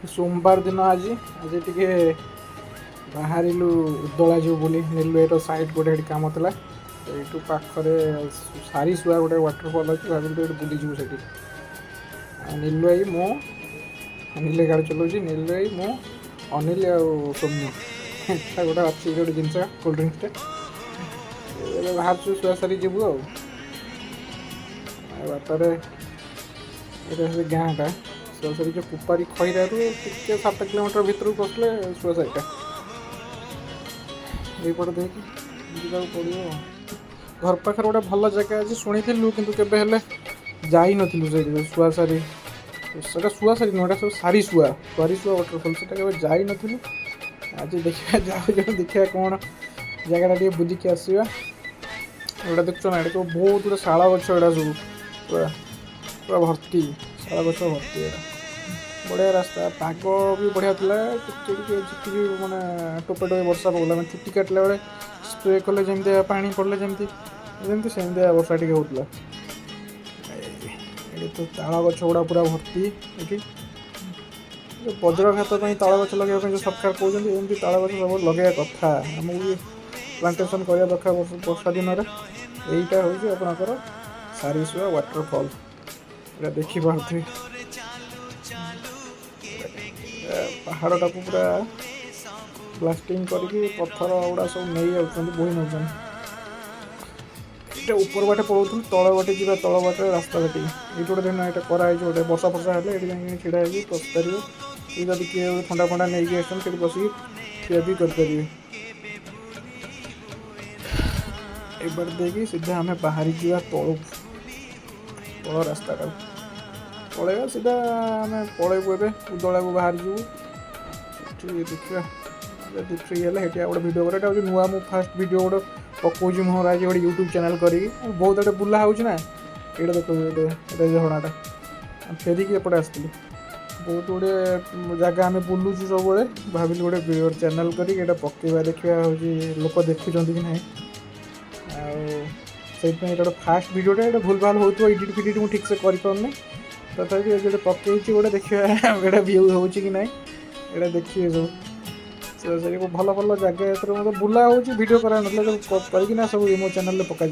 सोमवार दिन आज आज टे बाहरिलु उदला जो बोली नेलुएर साइड गोटे कम था यू पाखे सारी शुआ गोटे वाटरफल अच्छे भाभी गोटे बुलीजु से नीलु आई मो अनिल गाड़ी चलाऊँ नीलु आई मो अनिल सौम्य गोटे अच्छी गोटे जिनस कोल्ड ड्रिंक्सटे बाहर शुआ सारी जीवु बाटर गाँटा शुआ सारी जो पुपारी खईरा टे 7 किलोमीटर भितर पसले शुआ सारीटा यहीपटे देखिए जावाक पड़ो घर पाखे गोटे भल जगह अच्छे शुणु कि जाई नथिलु से शुआ सारी से शुआ सारी नुटा सब सारी शुआ वाटरफल से जाई नथिलु आज देखा जाओ देखा कौन जगह टे बुलिकी आसवा एटा देखो ना ये बहुत गुटे शाला गछ एटा सब पूरा पूरा भर्ती शाला गछ भर्ती बढ़िया रास्ता पाग भी बढ़िया था टिके मैंने टोपे टोपे वर्षा पकड़ा मैं चुटी काटला बेले स्प्रे कले जमी पानी पड़े जमी सेमती वर्षा टे होता ये तो ताल गछ गुड़ा पूरा भर्ती ये वज्रघात ताल गछ लगे जो सरकार कहते एमती ताल गछ सब लगे कथा आमको भी प्लांटेसन करने दरकार वर्षा दिन में यहीटा हूँ आपणकर सारीसुआ वाटरफल ये देखिपे पहाड़ टाक पूरा ब्लास्टिंग करके पत्थर गुड़ा सब नहीं जाऊँ बोही नौ ऊपर बाटे पड़ो तल बाटे जा तल बाटे रास्ता बाटे ये गोटे दिन यहाँ कराई गोटे वर्षा फर्षा है ये ढड़ा हो पशि पारे जब किए थंडा फंडा नहीं आसते बसिक खिया भी करेंगे एक बार देखिए सीधा आम बाहरी जा तल तल रास्ता पलैया सीधा आम पलैबू ए उदला को बाहर जीव देखा जब फ्री है गोटे भिड कर नुआ मु फास्ट भिड गोटे पकाऊँ मोहर आज गोटे यूट्यूब चैनल करी बहुत आड़े बुला हो ये देखो झरणाटा फेरिक एपटे आसती बहुत गुड़े जगह आम बुलूँ सब भाविल गोटे चैनल करी पकेवा देखा हूँ लोक देखुं कि ना गोटे फास्ट भिडियोटा ये भूल भाल हो एडिट फिडिट मुझे ठीक से कर तथापि जो पकई गोटे देखा गोटे भ्यू हो कि ना ये देखिए सब भल भल जगह मतलब बुला हो भिडियो करा ना सब मो चैनल पकड़